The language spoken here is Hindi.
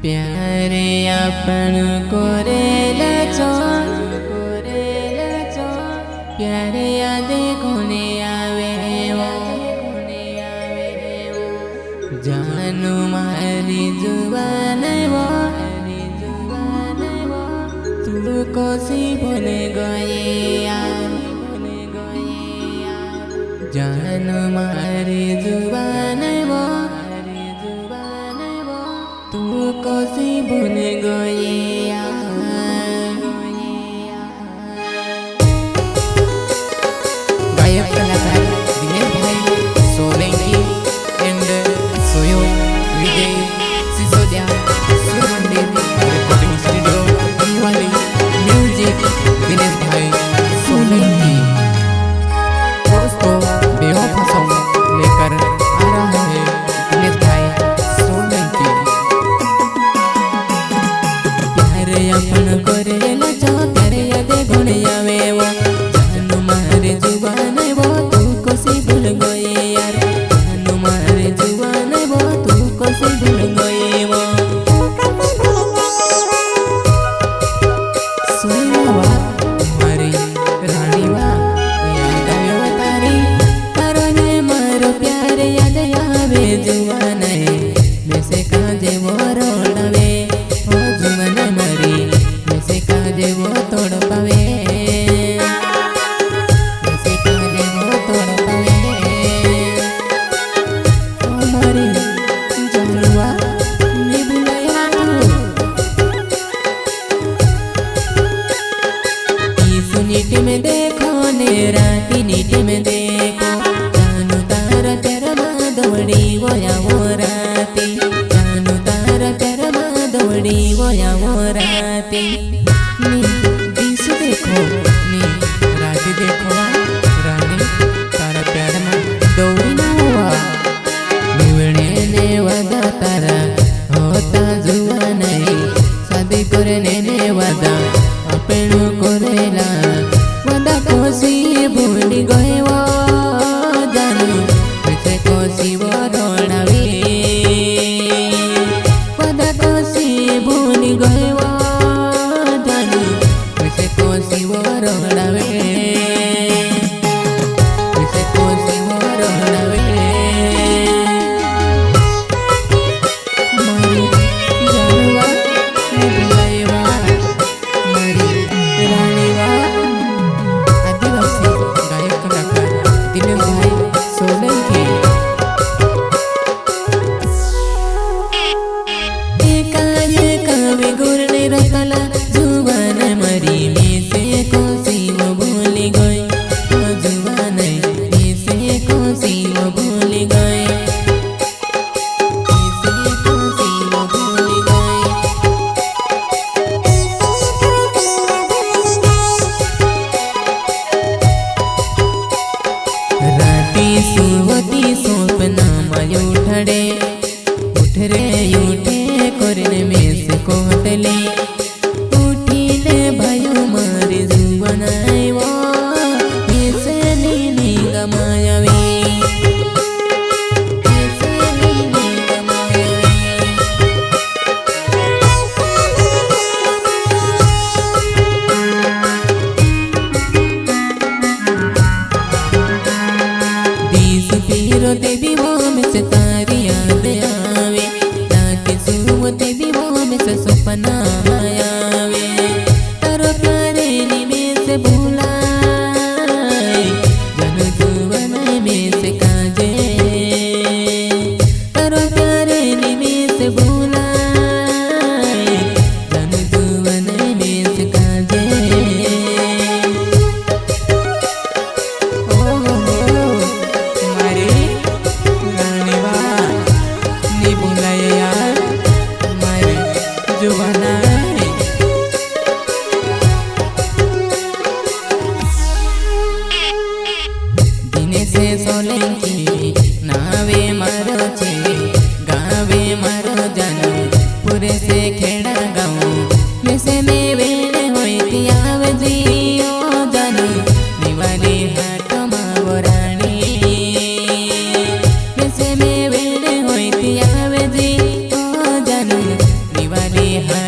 प्यारे अपन कोरेला छो प्यारे याद कोने आवे वो जानू मारी जुबान वो तू कोसी बोले गए यार जानू मारी जुबान वो तू कोसी बोले गए यार। गायक कलाकार दिनेश भाई सोलंकी एंड सोयो विजय सिसोदिया सुमंदिर recording studio Diwali music Dinesh भाई सोलंकी दोस्तों बेवफा सॉन्ग लेकर आ रहा है दिनेश भाई सोलंकी। प्यारे अपन करेला छो प्यारे याद गुण आवे वो जानू मारे जुबान वो तू कोसी भूल गए यार जानू मारे जुबान वो तू कोसी भूल गए वो सोनवा मारी रानी वा याद आवे तारी तारो ने मारो प्यार याद आवे जुबान में से काजे वो रोड़वे ओ जुबान मारी में से काजे वो तोड़ पावे नीट में देखो ने राती नीट में देखो जानू तारा तेरा माँ दौड़ी वो या वो राती जानू तारा तेरा माँ दौड़ी वो या वो राती नी दिस देखो नी राती देखो रानी तारा प्यार माँ दौड़ी ना हुआ निवड़े ने वादा तारा होता जुआ नहीं शादी करने ने वादा अपनों करेला वादा कोसी भूल गए वो जानू कैसे कोसी वो रोड़ावे वादा कोसी भूल गए वो जानू कैसे कोसी वो रोड़ावे कैसे कोसी वो रोड़ावे मारी जानवा बुलाएवा मारी रानी वा आदिवासी गायक कलाकार दिनेश भाई सोलंकी। एका वे गुरने रखला जुबान मरी में से कोसी वो भूल गई जुबान में से कोसी वो भूल गई में से कोसी वो भूल गई। राती सुवती सपना मायो उठड़े उठ रे उठे करने में से कोटले उठीले भयो मारे जुबान वो ऐसे नी गमायावे ऐसे नी गमायावे दिस पीरो देवी वो में से तारी याद आवे रात सुवते भी वो में से सपना आवे तारो प्यारे नी में से भूलाए जन जुबान में से काजे तारो प्यारे नी में से भूलाए जन जुबान में से काजे। मारी रानी वा नी बुलाए यार मारी जुबान दिनेश सोलंकी नावे मारो छे गावे मारो जानू पूरे से खेड़ा गाऊं में से में वेणे होई आवे जियो जानू दिवाली हाट मावो रानी में से में वेणे होई आवे जी ओ जानू માટે